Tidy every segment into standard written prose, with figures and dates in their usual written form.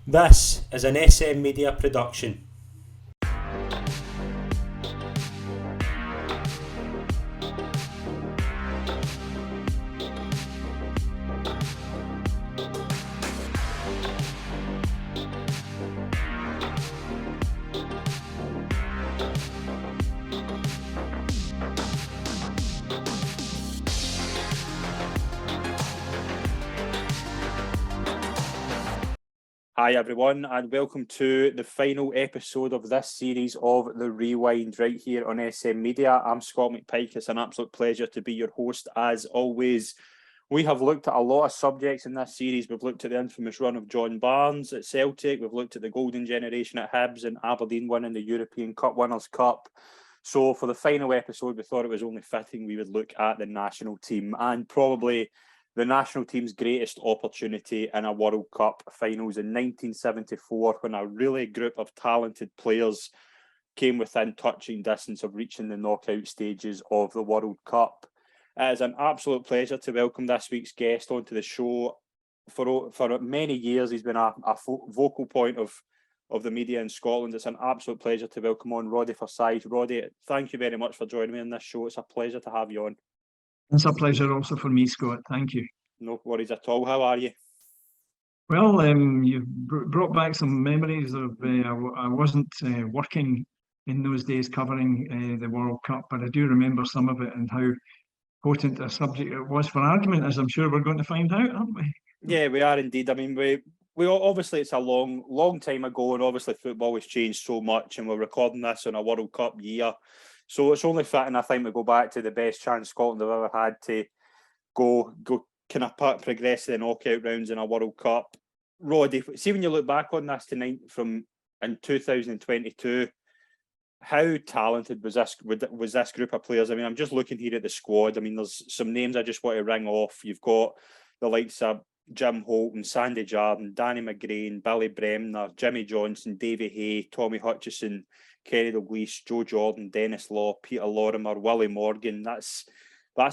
This is an SM Media production. Hi everyone, and welcome to the final episode of this series of The Rewind right here on SM Media. I'm Scott McPike. It's an absolute pleasure to be your host as always. We have looked at a lot of subjects in this series. We've looked at the infamous run of John Barnes at Celtic. We've looked at the golden generation at Hibs and Aberdeen winning the European Cup Winners' Cup. So for the final episode, we thought it was only fitting we would look at the national team and probably the national team's greatest opportunity in a World Cup finals in 1974, when a really group of talented players came within touching distance of reaching the knockout stages of the World Cup. It is an absolute pleasure to welcome this week's guest onto the show. For many years, he's been a vocal point of the media in Scotland. It's an absolute pleasure to welcome on Roddy Forsyth. Roddy, thank you very much for joining me on this show. It's a pleasure to have you on. It's a pleasure also for me, Scott. Thank you. No worries at all. How are you? Well, you've brought back some memories of I wasn't working in those days covering the World Cup, but I do remember some of it and how potent a subject it was for argument, as I'm sure we're going to find out, aren't we? Yeah, we are indeed. I mean, we obviously, it's a long time ago, and obviously football has changed so much, and we're recording this on a World Cup year. So it's only fitting, I think, we go back to the best chance Scotland have ever had to go kind of progress to the knockout rounds in a World Cup. Roddy, see when you look back on this tonight from in 2022, how talented was this group of players? I mean, I'm just looking here at the squad. I mean, there's some names I just want to ring off. You've got the likes of Jim Holton, Sandy Jardine, Danny McGrain, Billy Bremner, Jimmy Johnson, Davy Hay, Tommy Hutchison, Kenny Dalglish, Joe Jordan, Dennis Law, Peter Lorimer, Willie Morgan. That's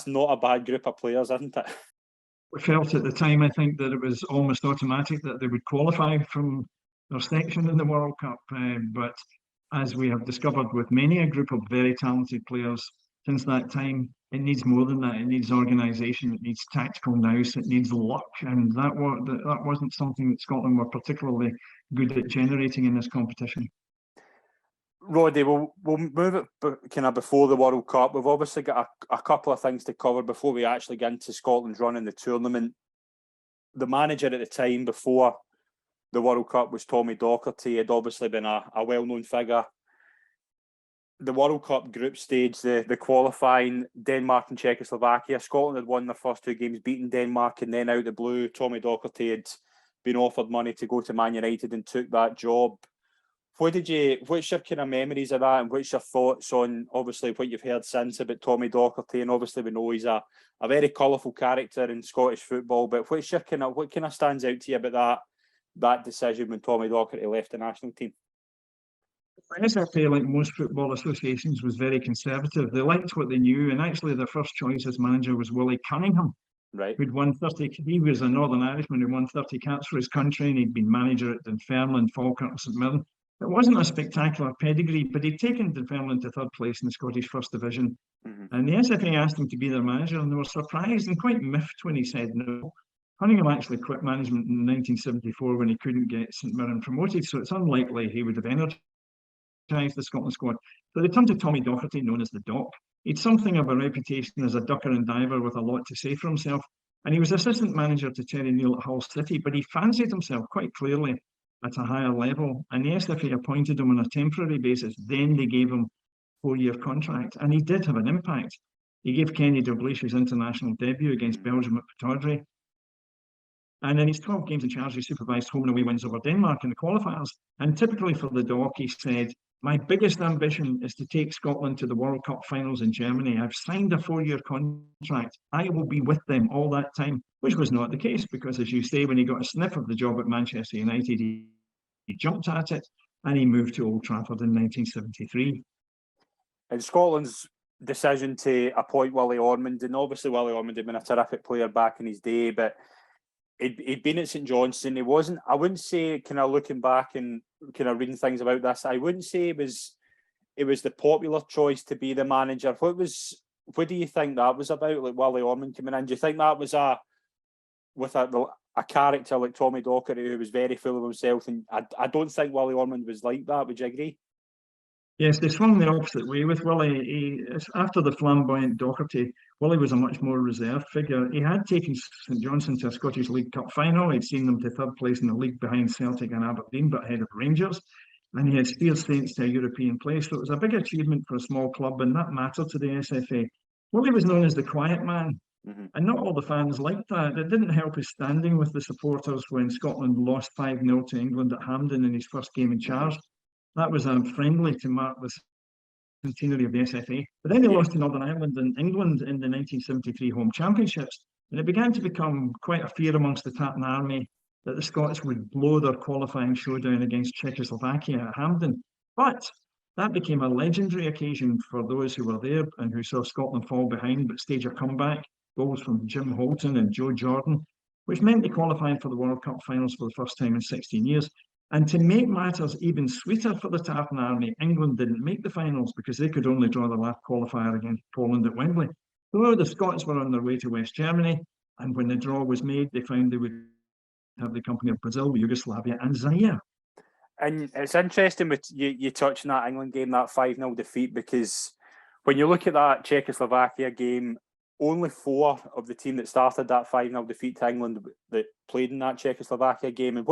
not a bad group of players, isn't it? We felt at the time, I think, that it was almost automatic that they would qualify from their section in the World Cup. But as we have discovered with many a group of very talented players since that time, it needs more than that. It needs organisation, it needs tactical nous, it needs luck. And that wasn't something that Scotland were particularly good at generating in this competition. Roddy, we'll move it kind of before the World Cup. We've obviously got a couple of things to cover before we actually get into Scotland's run in the tournament. The manager at the time before the World Cup was Tommy Docherty. Had obviously been a well-known figure. The World Cup group stage, the qualifying, Denmark and Czechoslovakia. Scotland had won their first two games, beating Denmark, and then out of the blue, Tommy Docherty had been offered money to go to Man United and took that job. What's your kind of memories of that, and what's your thoughts on obviously what you've heard since about Tommy Docherty? And obviously we know he's a very colourful character in Scottish football, but what kind of stands out to you about that decision when Tommy Docherty left the national team? The SFA, like most football associations, was very conservative. They liked what they knew, and actually their first choice as manager was Willie Cunningham, right? Who'd won 30. He was a Northern Irishman who won 30 caps for his country, and he'd been manager at Dunfermline, Falkirk, and St Mirren. It wasn't a spectacular pedigree, but he'd taken Dunfermline to third place in the Scottish First Division. And the SFA asked him to be their manager, and they were surprised and quite miffed when he said no. Cunningham actually quit management in 1974 when he couldn't get St Mirren promoted, so it's unlikely he would have energized the Scotland squad. So they turned to Tommy Docherty, known as the Doc. He'd something of a reputation as a ducker and diver with a lot to say for himself. And he was assistant manager to Terry Neal at Hull City, but he fancied himself quite clearly at a higher level. And the SFA appointed him on a temporary basis. Then they gave him a 4-year contract. And he did have an impact. He gave Kenny Dalglish his international debut against Belgium at Pataudry. And in his 12 games in charge, he supervised home and away wins over Denmark in the qualifiers. And typically for the Doc, he said, "My biggest ambition is to take Scotland to the World Cup finals in Germany. I've signed a 4-year contract. I will be with them all that time," which was not the case because, as you say, when he got a sniff of the job at Manchester United, he jumped at it and he moved to Old Trafford in 1973. And Scotland's decision to appoint Willie Ormond, and obviously Willie Ormond had been a terrific player back in his day, but he'd been at St Johnstone. He wasn't. I wouldn't say, kind of looking back and kind of reading things about this, I wouldn't say it was the popular choice to be the manager. What do you think that was about? Like Willie Ormond coming in, do you think that was with a character like Tommy Docherty who was very full of himself? And I don't think Willie Ormond was like that. Would you agree? Yes, they swung the opposite way with Willie. After the flamboyant Docherty, Willie was a much more reserved figure. He had taken St Johnstone to a Scottish League Cup final. He'd seen them to third place in the league behind Celtic and Aberdeen, but ahead of Rangers. And he had steered Saints to a European place. So it was a big achievement for a small club, and that mattered to the SFA. Willie was known as the quiet man. And not all the fans liked that. It didn't help his standing with the supporters when Scotland lost 5-0 to England at Hampden in his first game in charge. That was friendly to mark the centenary of the SFA. But then they lost to Northern Ireland and England in the 1973 home championships. And it began to become quite a fear amongst the Tartan Army that the Scots would blow their qualifying showdown against Czechoslovakia at Hampden. But that became a legendary occasion for those who were there and who saw Scotland fall behind but stage a comeback. Goals from Jim Holton and Joe Jordan, which meant they qualified for the World Cup finals for the first time in 16 years. And to make matters even sweeter for the Tartan Army, England didn't make the finals because they could only draw the last qualifier against Poland at Wembley. So the Scots were on their way to West Germany, and when the draw was made, they found they would have the company of Brazil, Yugoslavia and Zaire. And it's interesting with you touching that England game, that 5-0 defeat, because when you look at that Czechoslovakia game, only 4 of the team that started that 5-0 defeat to England that played in that Czechoslovakia game. And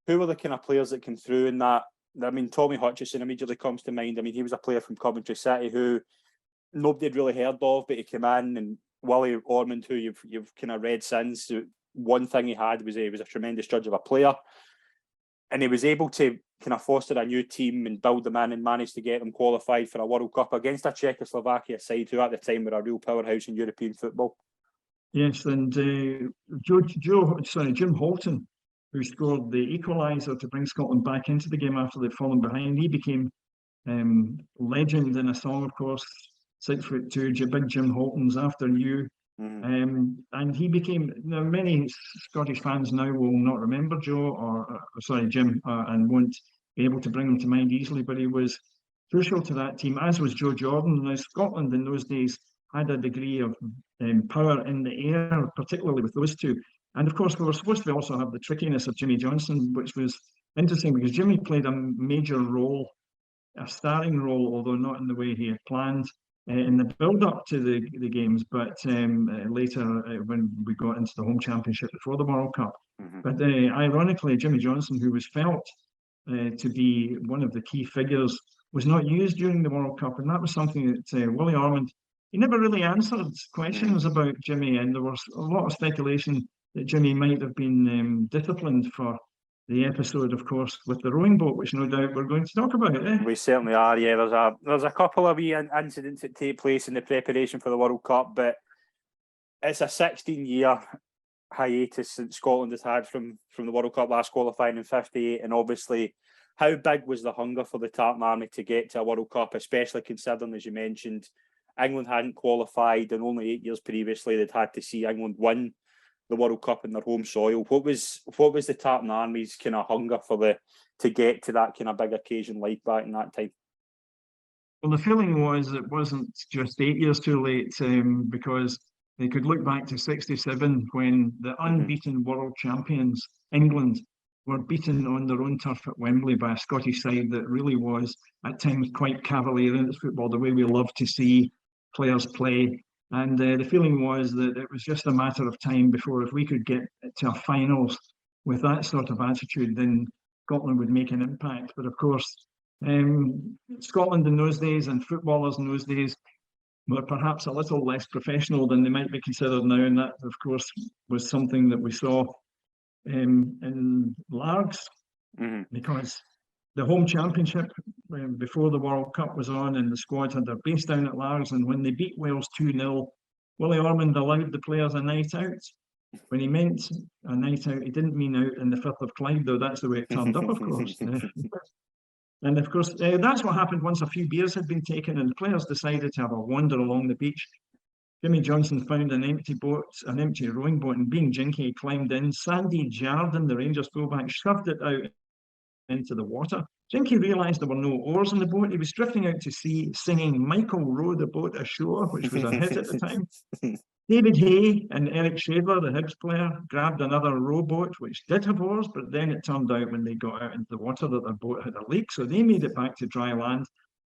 who were the kind of players that came through in that? I mean, Tommy Hutchison immediately comes to mind. I mean, he was a player from Coventry City who nobody had really heard of, but he came in. And Willie Ormond, who you've kind of read since, one thing he had was he was a tremendous judge of a player. And he was able to kind of foster a new team and build them in and manage to get them qualified for a World Cup against a Czechoslovakia side who at the time were a real powerhouse in European football. Yes, and Jim Holton, who scored the equaliser to bring Scotland back into the game after they'd fallen behind, he became legend in a song, of course, 6'2", Big Jim Holton's After You. And he became, many Scottish fans now will not remember Jim, and won't be able to bring him to mind easily, but he was crucial to that team, as was Joe Jordan. Now, Scotland in those days had a degree of power in the air, particularly with those two. And of course, we were supposed to also have the trickiness of Jimmy Johnson, which was interesting because Jimmy played a major role, a starring role, although not in the way he had planned in the build-up to the games, but later when we got into the home championship before the World Cup. But ironically, Jimmy Johnson, who was felt to be one of the key figures, was not used during the World Cup, and that was something that Willie Ormond, he never really answered questions about Jimmy, and there was a lot of speculation that Jimmy might have been disciplined for the episode, of course, with the rowing boat, which no doubt we're going to talk about. We certainly are, yeah. There's a couple of wee incidents that take place in the preparation for the World Cup, but it's a 16-year hiatus that Scotland has had from the World Cup last qualifying in 58, and obviously how big was the hunger for the Tartan Army to get to a World Cup, especially considering, as you mentioned, England hadn't qualified, and only 8 years previously they'd had to see England win the World Cup in their home soil. What was the Tartan Army's kind of hunger to get to that kind of big occasion like back in that time? Well, the feeling was it wasn't just 8 years too late, because they could look back to 67 when the unbeaten world champions, England, were beaten on their own turf at Wembley by a Scottish side that really was at times quite cavalier in its football, the way we love to see players play. And the feeling was that it was just a matter of time before, if we could get to a finals with that sort of attitude, then Scotland would make an impact. But of course, Scotland in those days and footballers in those days were perhaps a little less professional than they might be considered now. And that, of course, was something that we saw in Largs, because the home championship before the World Cup was on and the squad had their base down at Largs, and when they beat Wales 2-0, Willie Ormond allowed the players a night out. When he meant a night out, he didn't mean out in the Firth of Clyde, though that's the way it turned up, of course. And of course, that's what happened once a few beers had been taken and the players decided to have a wander along the beach. Jimmy Johnson found an empty rowing boat, and being jinky, he climbed in. Sandy Jardine, the Rangers fullback, shoved it out into the water. Jinky realised there were no oars in the boat. He was drifting out to sea, singing "Michael, row the boat ashore," which was a hit at the time. David Hay and Eric Shadler, the Hibs player, grabbed another rowboat, which did have oars, but then it turned out when they got out into the water that their boat had a leak, so they made it back to dry land.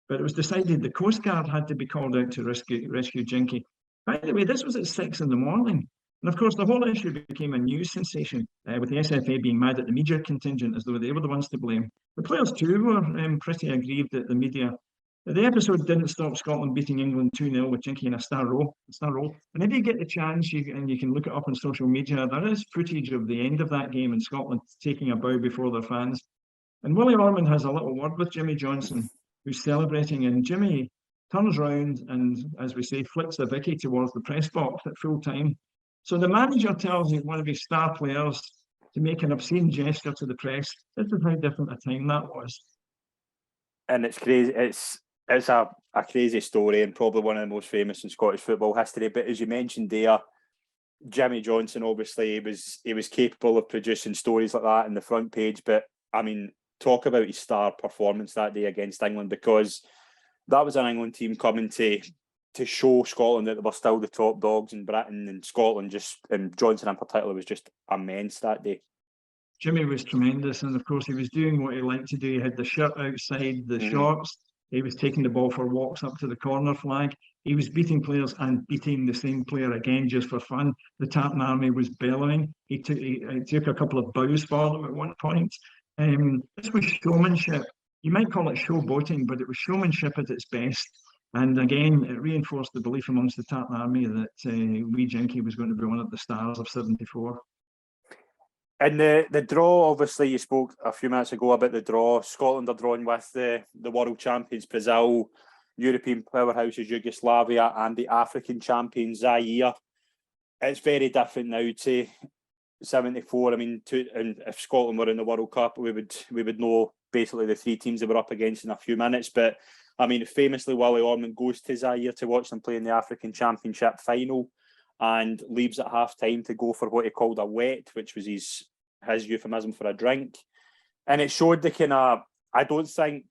But it was decided the Coast Guard had to be called out to rescue Jinky. By the way, this was at 6 in the morning. And of course, the whole issue became a news sensation, with the SFA being mad at the media contingent as though they were the ones to blame. The players too were pretty aggrieved at the media. The episode didn't stop Scotland beating England 2-0 with Jinky in a star roll. And if you get the chance, you can look it up on social media, there is footage of the end of that game in Scotland taking a bow before their fans. And Willie Ormond has a little word with Jimmy Johnson, who's celebrating, and Jimmy turns round and, as we say, flicks the Vicky towards the press box at full time. So the manager tells one of his star players to make an obscene gesture to the press. This is how different a time that was. And it's crazy. It's a crazy story, and probably one of the most famous in Scottish football history. But as you mentioned there, Jimmy Johnson, obviously, he was capable of producing stories like that in the front page. But I mean, talk about his star performance that day against England, because that was an England team coming to show Scotland that they were still the top dogs in Britain, and Scotland and Johnson in particular was just immense that day. Jimmy was tremendous, and of course he was doing what he liked to do. He had the shirt outside the shorts. He was taking the ball for walks up to the corner flag. He was beating players and beating the same player again just for fun. The Tartan Army was bellowing. He took a couple of bows for them at one point. This was showmanship. You might call it showboating, but it was showmanship at its best. And again, it reinforced the belief amongst the Tartan Army that wee Jinky was going to be one of the stars of '74. And the draw, obviously, you spoke a few minutes ago about the draw. Scotland are drawing with the world champions Brazil, European powerhouses Yugoslavia, and the African champions Zaire. It's very different now to '74. I mean, and if Scotland were in the World Cup, we would know basically the three teams they were up against in a few minutes. But I mean, famously, Willie Ormond goes to Zaire to watch them play in the African Championship final, and leaves at half time to go for what he called a wet, which was his euphemism for a drink. And it showed the kind of, I don't think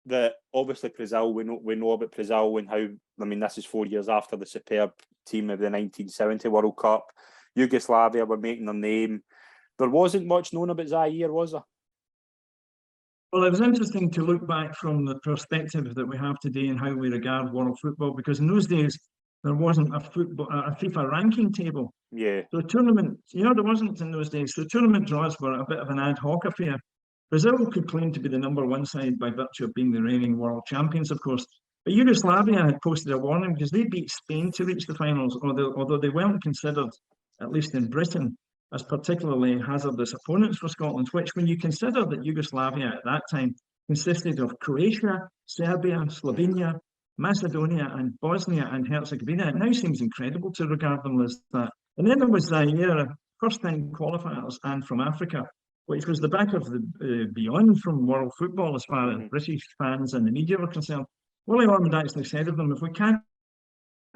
that, obviously Brazil, we know about Brazil and how, I mean, this is 4 years after the superb team of the 1970 World Cup. Yugoslavia were making their name. There wasn't much known about Zaire, was there? Well, it was interesting to look back from the perspective that we have today and how we regard world football, because in those days, there wasn't a FIFA ranking table. Yeah. So tournament, there wasn't in those days. So tournament draws were a bit of an ad hoc affair. Brazil could claim to be the number one side by virtue of being the reigning world champions, of course. But Yugoslavia had posted a warning because they beat Spain to reach the finals, although they weren't considered, at least in Britain, as particularly hazardous opponents for Scotland, which, when you consider that Yugoslavia at that time consisted of Croatia, Serbia, Slovenia, Macedonia and Bosnia and Herzegovina, it now seems incredible to regard them as that. And then there was Zaire, first-time qualifiers, and from Africa, which was the back of the beyond from world football as far as British fans and the media were concerned. Willie Ormond actually said of them, if we can't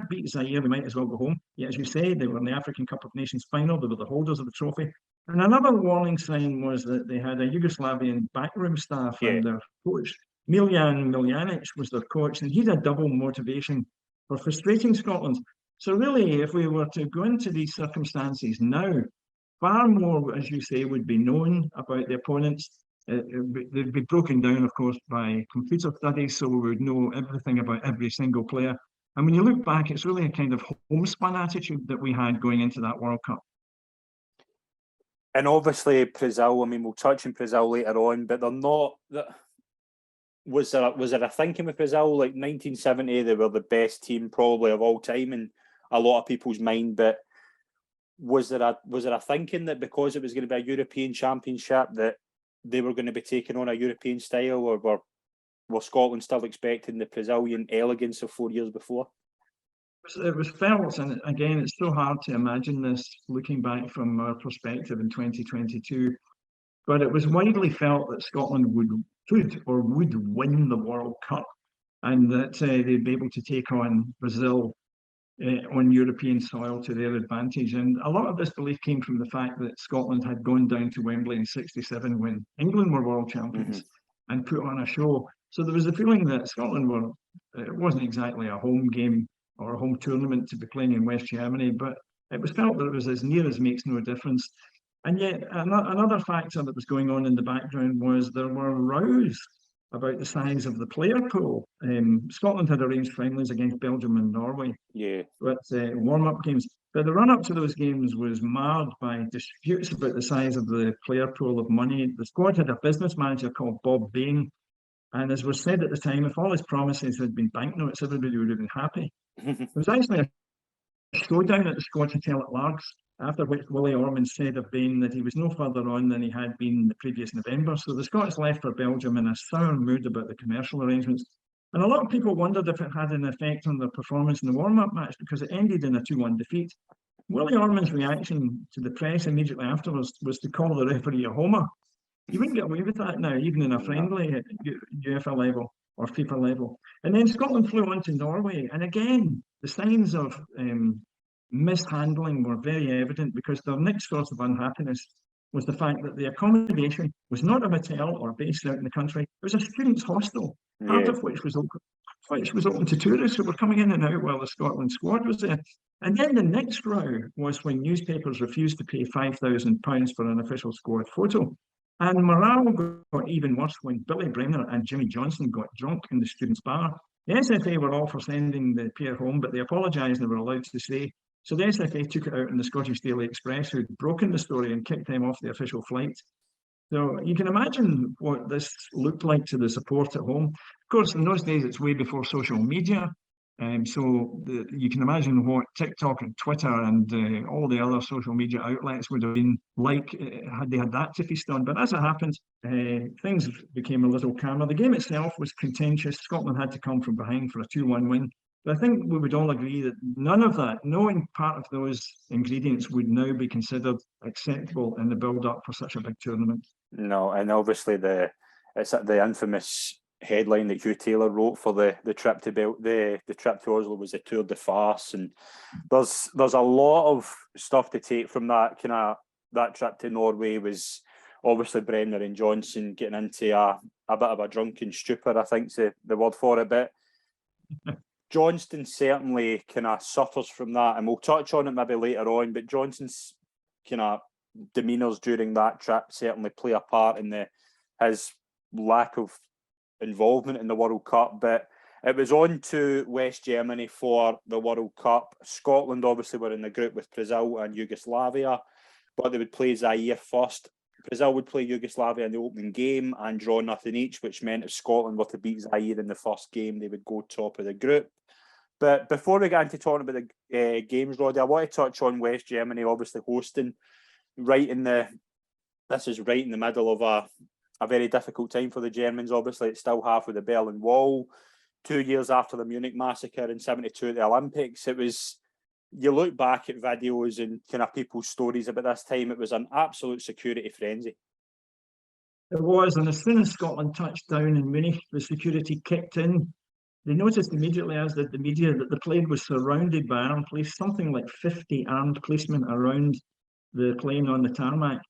beat Zaire, we might as well go home. Yet, as you say, they were in the African Cup of Nations final. They were the holders of the trophy. And another warning sign was that they had a Yugoslavian backroom staff, and their coach, Miljan Miljanic, was their coach, and he had double motivation for frustrating Scotland. So really, if we were to go into these circumstances now, far more, as you say, would be known about the opponents. They'd be broken down, of course, by computer studies, so we would know everything about every single player. And when you look back, it's really a kind of homespun attitude that we had going into that World Cup. And obviously, Brazil, I mean, we'll touch on Brazil later on, but they're not... Was there a thinking with Brazil? Like 1970, they were the best team probably of all time in a lot of people's mind, but was there a thinking that because it was going to be a European championship that they were going to be taking on a European style, or were Scotland still expecting the Brazilian elegance of 4 years before? It was felt, and again, it's so hard to imagine this looking back from our perspective in 2022, but it was widely felt that Scotland would win the World Cup, and that they'd be able to take on Brazil on European soil to their advantage. And a lot of this belief came from the fact that Scotland had gone down to Wembley in '67 when England were world champions and put on a show. So there was the feeling that Scotland were, it wasn't exactly a home game or a home tournament to be playing in West Germany, but it was felt that it was as near as makes no difference. And yet another factor that was going on in the background was there were rows about the size of the player pool. Scotland had arranged friendlies against Belgium and Norway, but warm-up games. But the run-up to those games was marred by disputes about the size of the player pool of money. The squad had a business manager called Bob Bain, and as was said at the time, if all his promises had been banknotes, everybody would have been happy. There was actually a showdown at the squad hotel at Largs, after which Willie Ormond said of Bain that he was no further on than he had been the previous November. So the Scots left for Belgium in a sour mood about the commercial arrangements. And a lot of people wondered if it had an effect on their performance in the warm-up match because it ended in a 2-1 defeat. Willie Ormond's reaction to the press immediately afterwards was to call the referee a homer. You wouldn't get away with that now, even in a friendly at UEFA level or FIFA level. And then Scotland flew on to Norway. And again, the signs of mishandling were very evident because their next source of unhappiness was the fact that the accommodation was not a hotel or based out in the country. It was a students' hostel, part of which was open to tourists who were coming in and out while the Scotland squad was there. And then the next row was when newspapers refused to pay £5,000 for an official squad photo. And morale got even worse when Billy Brenner and Jimmy Johnson got drunk in the students' bar. The SFA were all for sending the pair home, but they apologised and were allowed to stay. So the SFA took it out on the Scottish Daily Express, who'd broken the story and kicked them off the official flight. So you can imagine what this looked like to the support at home. Of course, in those days, it's way before social media. You can imagine what TikTok and Twitter and all the other social media outlets would have been like had they had that to feast on. But as it happened, things became a little calmer. The game itself was contentious. Scotland had to come from behind for a 2-1 win. But I think we would all agree that none of that, no part of those ingredients would now be considered acceptable in the build-up for such a big tournament. No, and obviously it's the infamous headline that Hugh Taylor wrote for the trip to the trip to Oslo was a tour de farce, and there's a lot of stuff to take from that trip to Norway. Was obviously Brenner and Johnson getting into a bit of a drunken stupor, I think's the word for it, but Johnston certainly kind of suffers from that, and we'll touch on it maybe later on, but Johnston's kind of demeanours during that trip certainly play a part in his lack of involvement in the World Cup. But it was on to West Germany for the World Cup. Scotland obviously were in the group with Brazil and Yugoslavia, but they would play Zaire first. Brazil would play Yugoslavia in the opening game and draw nothing each, which meant if Scotland were to beat Zaire in the first game, they would go top of the group. But before we get into talking about the games, Roddy, I want to touch on West Germany obviously hosting this is right in the middle of a very difficult time for the Germans. Obviously, it's still half of the Berlin Wall. 2 years after the Munich massacre in '72 at the Olympics, you look back at videos and kind of people's stories about this time, it was an absolute security frenzy. It was, and as soon as Scotland touched down in Munich, the security kicked in. They noticed immediately, as did the media, that the plane was surrounded by armed police, something like 50 armed policemen around the plane on the tarmac.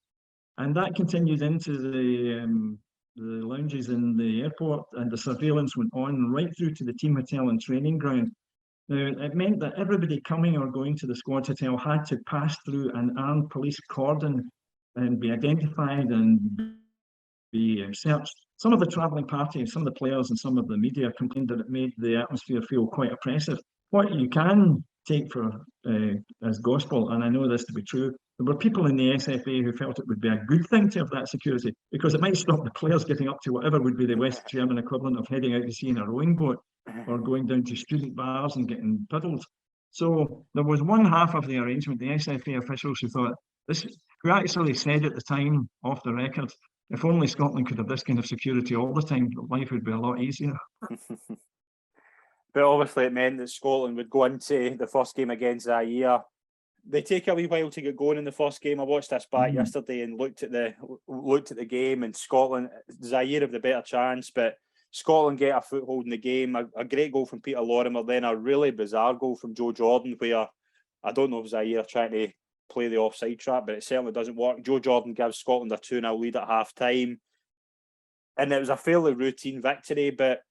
And that continued into the lounges in the airport, and the surveillance went on right through to the team hotel and training ground. Now, it meant that everybody coming or going to the squad hotel had to pass through an armed police cordon and be identified and be searched. Some of the travelling parties, some of the players and some of the media complained that it made the atmosphere feel quite oppressive. What you can take for as gospel, and I know this to be true, there were people in the SFA who felt it would be a good thing to have that security because it might stop the players getting up to whatever would be the West German equivalent of heading out to sea in a rowing boat or going down to student bars and getting piddled. So there was one half of the arrangement, the SFA officials who thought this, who actually said at the time, off the record, if only Scotland could have this kind of security all the time, life would be a lot easier. But obviously it meant that Scotland would go into the first game against Zaire. They take a wee while to get going in the first game. I watched this back yesterday and looked at the game, and Zaire have the better chance, but Scotland get a foothold in the game. A great goal from Peter Lorimer, then a really bizarre goal from Joe Jordan, where I don't know if Zaire trying to play the offside trap, but it certainly doesn't work. Joe Jordan gives Scotland a 2-0 lead at half-time. And it was a fairly routine victory, but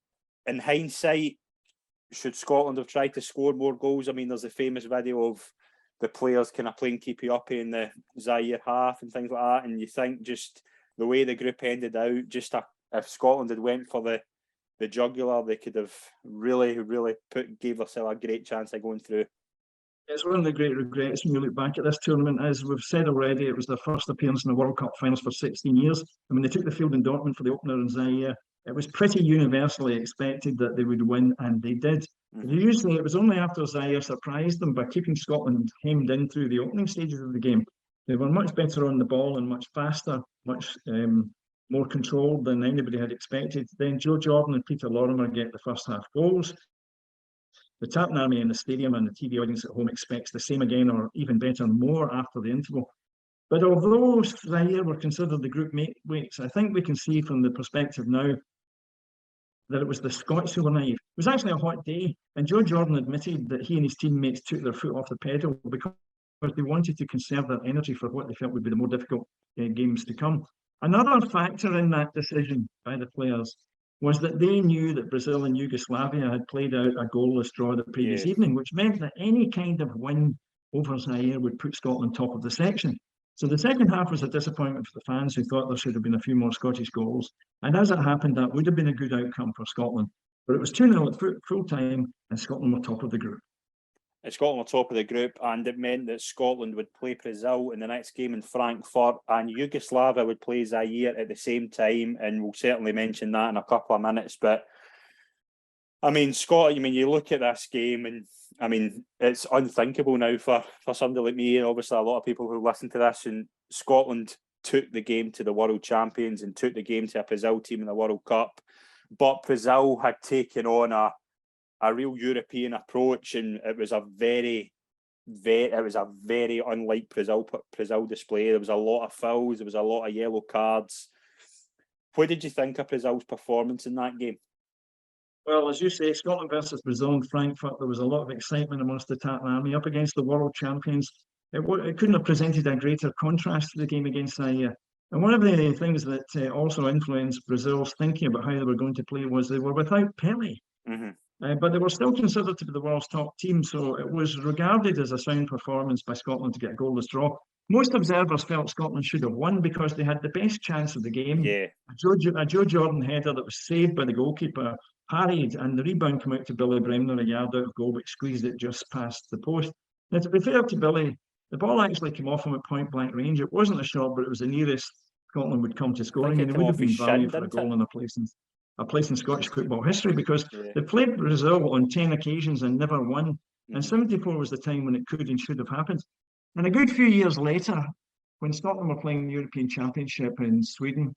in hindsight, should Scotland have tried to score more goals? I mean, there's a famous video of the players kind of playing keepy-uppy in the Zaire half and things like that, and you think just the way the group ended out, just if Scotland had went for the jugular, they could have really, really gave themselves a great chance of going through. It's one of the great regrets when you look back at this tournament. As we've said already, it was their first appearance in the World Cup finals for 16 years. I mean, they took the field in Dortmund for the opener in Zaire. It was pretty universally expected that they would win, and they did. Usually, it was only after Zaire surprised them by keeping Scotland hemmed in through the opening stages of the game. They were much better on the ball and much faster, much more controlled than anybody had expected. Then Joe Jordan and Peter Lorimer get the first half goals. The Tartan Army in the stadium and the TV audience at home expects the same again, or even better, more after the interval. But although Zaire were considered the group mates, I think we can see from the perspective now that it was the Scots who were naive. It was actually a hot day, and Joe Jordan admitted that he and his teammates took their foot off the pedal because they wanted to conserve their energy for what they felt would be the more difficult games to come. Another factor in that decision by the players was that they knew that Brazil and Yugoslavia had played out a goalless draw the previous evening, which meant that any kind of win over Zaire would put Scotland top of the section. So the second half was a disappointment for the fans who thought there should have been a few more Scottish goals. And as it happened, that would have been a good outcome for Scotland. But it was 2-0 at full time, and Scotland were top of the group. Scotland were top of the group, and it meant that Scotland would play Brazil in the next game in Frankfurt, and Yugoslavia would play Zaire at the same time, and we'll certainly mention that in a couple of minutes. But I mean, Scott, you look at this game, and I mean, it's unthinkable now for somebody like me, and obviously a lot of people who listen to this, and Scotland took the game to the world champions and took the game to a Brazil team in the World Cup, but Brazil had taken on a real European approach, and it was a very unlike Brazil display. There was a lot of fouls, there was a lot of yellow cards. What did you think of Brazil's performance in that game? Well, as you say, Scotland versus Brazil in Frankfurt, there was a lot of excitement amongst the Tartan Army up against the world champions. It couldn't have presented a greater contrast to the game against Zaire. And one of the things that also influenced Brazil's thinking about how they were going to play was they were without Pelé. But they were still considered to be the world's top team, so it was regarded as a sound performance by Scotland to get a goalless draw. Most observers felt Scotland should have won because they had the best chance of the game. Yeah. A Joe Jordan header that was saved by the goalkeeper, parried, and the rebound came out to Billy Bremner a yard out of goal, but squeezed it just past the post. Now, to be fair to Billy, the ball actually came off him at point-blank range. It wasn't a shot, but it was the nearest Scotland would come to scoring, and it would have been valued for a goal in a place in Scottish football history, because they played Brazil on 10 occasions and never won. And 74 was the time when it could and should have happened. And a good few years later, when Scotland were playing the European Championship in Sweden,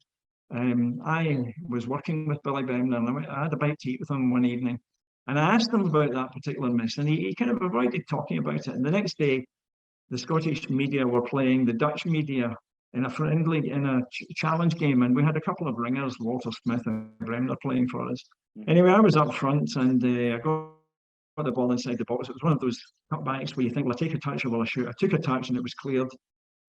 I was working with Billy Bremner, and I had a bite to eat with him one evening. And I asked him about that particular miss, and he kind of avoided talking about it. And the next day, the Scottish media were playing the Dutch media in a challenge game, and we had a couple of ringers, Walter Smith and Bremner, playing for us. Anyway, I was up front, and I got the ball inside the box. It was one of those cutbacks where you think, well, I'll take a touch or will I shoot? I took a touch, and it was cleared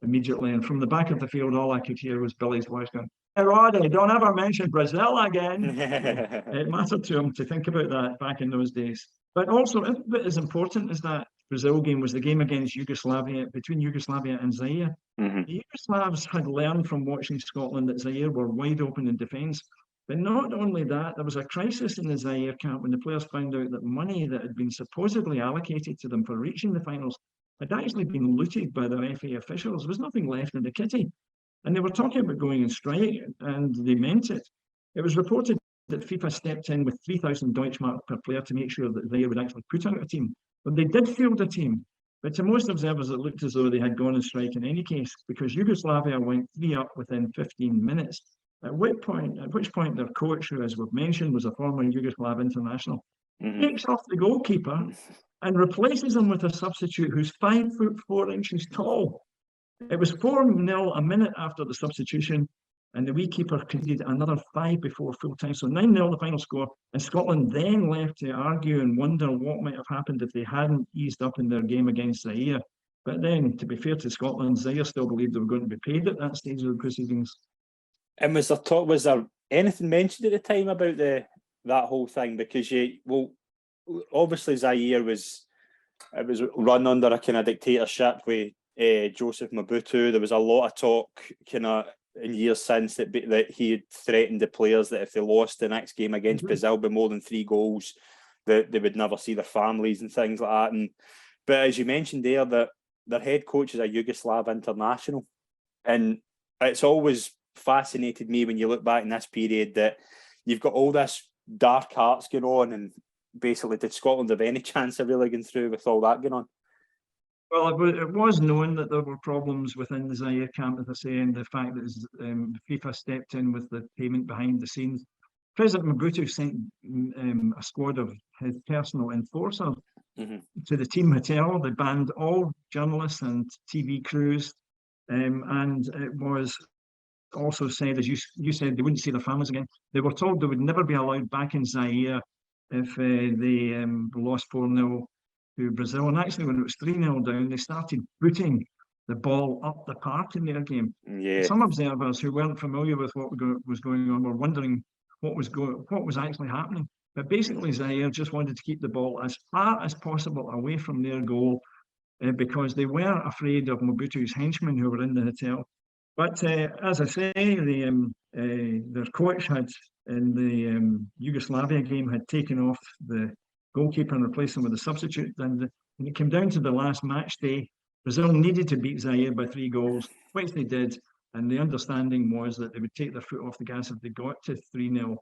immediately. And from the back of the field, all I could hear was Billy's voice going, "Hey, Roddy, don't ever mention Brazil again." It mattered to him to think about that back in those days. But also, as important as that Brazil game was the game against Yugoslavia, between Yugoslavia and Zaire. The Yugoslavs had learned from watching Scotland that Zaire were wide open in defence. But not only that, there was a crisis in the Zaire camp when the players found out that money that had been supposedly allocated to them for reaching the finals had actually been looted by the FA officials. There was nothing left in the kitty. And they were talking about going on strike, and they meant it. It was reported that FIFA stepped in with 3,000 Deutschmark per player to make sure that they would actually put out a team. But they did field a team. But to most observers, it looked as though they had gone on strike in any case, because Yugoslavia went 3-up within 15 minutes. At which point their coach, who, as we've mentioned, was a former Yugoslav international, takes off the goalkeeper and replaces him with a substitute who's 5'4" tall. It was 4-0 a minute after the substitution. and the wee keeper conceded another 5 before full time. So 9-0 the final score, and Scotland then left to argue and wonder what might have happened if they hadn't eased up in their game against Zaire. But then, to be fair to Scotland, Zaire still believed they were going to be paid at that stage of the proceedings. And was there anything mentioned at the time about that whole thing? Because obviously Zaire was run under a kind of dictatorship with Joseph Mobutu. There was a lot of talk kind of in years since that he had threatened the players that if they lost the next game against Brazil by more than 3 goals, that they would never see their families and things like that. But as you mentioned there, that their head coach is a Yugoslav international, and it's always fascinated me when you look back in this period that you've got all this dark arts going on, and basically did Scotland have any chance of really going through with all that going on? Well, it was known that there were problems within the Zaire camp, as I say, and the fact that FIFA stepped in with the payment behind the scenes. President Mobutu sent a squad of his personal enforcers to the team hotel. They banned all journalists and TV crews, and it was also said, as you said, they wouldn't see their families again. They were told they would never be allowed back in Zaire if they lost 4-0 to Brazil. And actually, when it was 3-0 down, they started booting the ball up the park in their game. Yeah. Some observers who weren't familiar with what was going on were wondering what was actually happening. But basically, Zaire just wanted to keep the ball as far as possible away from their goal because they were afraid of Mobutu's henchmen who were in the hotel. But as I say, their coach had, in the Yugoslavia game, had taken off the goalkeeper and replaced him with a substitute. And when it came down to the last match day, Brazil needed to beat Zaire by 3 goals, which they did. And the understanding was that they would take their foot off the gas if they got to 3-0,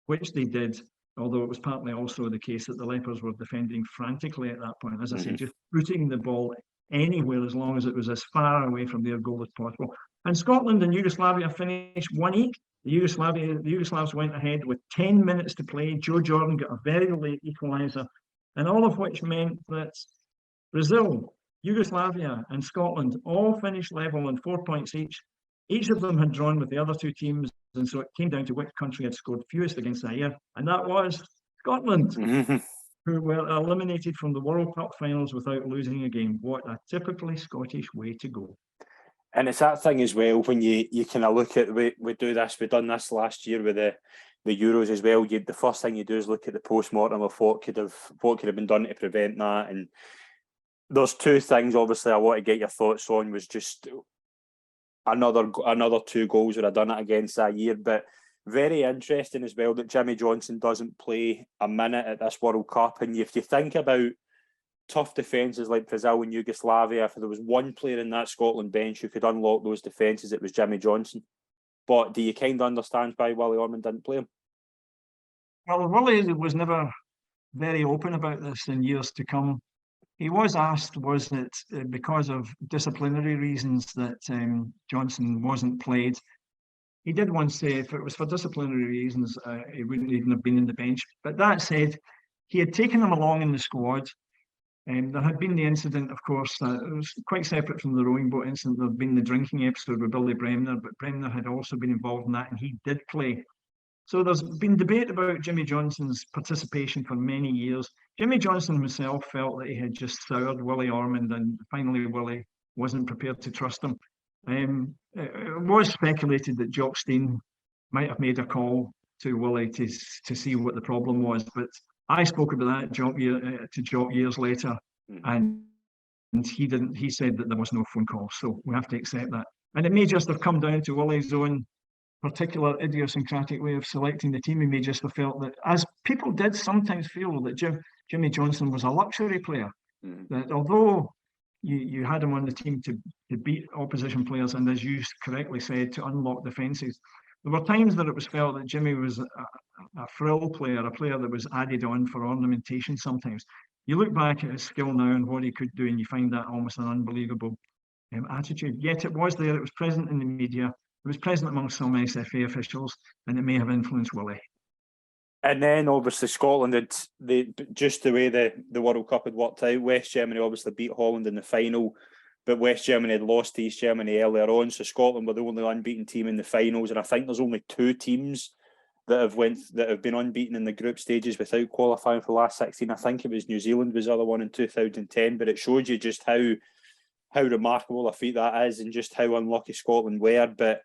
which they did. Although it was partly also the case that the Lepers were defending frantically at that point. As I said, just putting the ball anywhere as long as it was as far away from their goal as possible. And Scotland and Yugoslavia finished 1-1. The Yugoslavs went ahead with 10 minutes to play. Joe Jordan got a very late equaliser, and all of which meant that Brazil, Yugoslavia, and Scotland all finished level on 4 points each. Each of them had drawn with the other 2 teams, and so it came down to which country had scored fewest against Zaire, and that was Scotland, who were eliminated from the World Cup finals without losing a game. What a typically Scottish way to go. And it's that thing as well, when you kind of look at, we do this, we've done this last year with the Euros as well. The first thing you do is look at the post-mortem of what could have been done to prevent that. And there's 2 things, obviously, I want to get your thoughts on, was just another 2 goals would have done it against Zaire. But very interesting as well that Jimmy Johnson doesn't play a minute at this World Cup. And if you think about tough defences like Brazil and Yugoslavia, if there was one player in that Scotland bench who could unlock those defences, it was Jimmy Johnson. But do you kind of understand why Willie Ormond didn't play him? Well, Willie was never very open about this in years to come. He was asked, was it because of disciplinary reasons that Johnson wasn't played? He did once say if it was for disciplinary reasons, he wouldn't even have been in the bench. But that said, he had taken him along in the squad. There had been the incident, of course, it was quite separate from the rowing boat incident. There had been the drinking episode with Billy Bremner, but Bremner had also been involved in that, and he did play. So there's been debate about Jimmy Johnson's participation for many years. Jimmy Johnson himself felt that he had just soured Willie Ormond, and finally Willie wasn't prepared to trust him. It was speculated that Jock Stein might have made a call to Willie to see what the problem was, but I spoke about that to Jock years later, and he didn't. He said that there was no phone call, so we have to accept that. And it may just have come down to Willie's own particular idiosyncratic way of selecting the team. He may just have felt that, as people did sometimes feel, that Jimmy Johnson was a luxury player. That although you had him on the team to beat opposition players, and as you correctly said, to unlock defences, there were times that it was felt that Jimmy was a frill player, a player that was added on for ornamentation sometimes. You look back at his skill now and what he could do, and you find that almost an unbelievable attitude. Yet it was there, it was present in the media, it was present amongst some SFA officials, and it may have influenced Willie. And then obviously Scotland just the way the World Cup had worked out, West Germany obviously beat Holland in the final. but West Germany had lost to East Germany earlier on, so Scotland were the only unbeaten team in the finals, and I think there's only 2 teams that have been unbeaten in the group stages without qualifying for the last 16. I think it was New Zealand was the other one in 2010, but it showed you just how remarkable a feat that is and just how unlucky Scotland were. But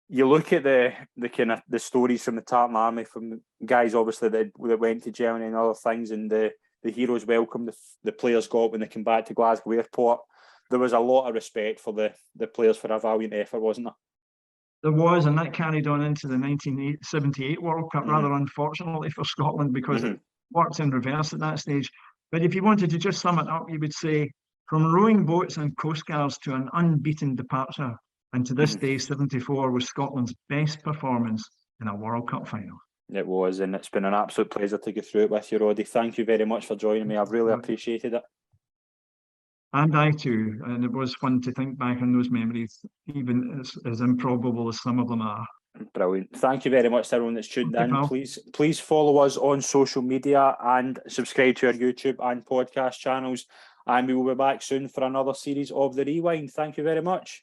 you look at the kind of the stories from the Tartan Army, from guys obviously that went to Germany and other things, and the heroes welcome the players got when they came back to Glasgow Airport. There was a lot of respect for the players for a valiant effort, wasn't there? There was, and that carried on into the 1978 World Cup, rather unfortunately for Scotland, because it worked in reverse at that stage. But if you wanted to just sum it up, you would say, from rowing boats and coastguards to an unbeaten departure, and to this day, 74 was Scotland's best performance in a World Cup final. It was, and it's been an absolute pleasure to go through it with you, Roddy. Thank you very much for joining me. I've really appreciated it. And I too, and it was fun to think back on those memories, even as improbable as some of them are. Brilliant. Thank you very much to everyone that's tuned in. Please follow us on social media and subscribe to our YouTube and podcast channels. And we will be back soon for another series of The Rewind. Thank you very much.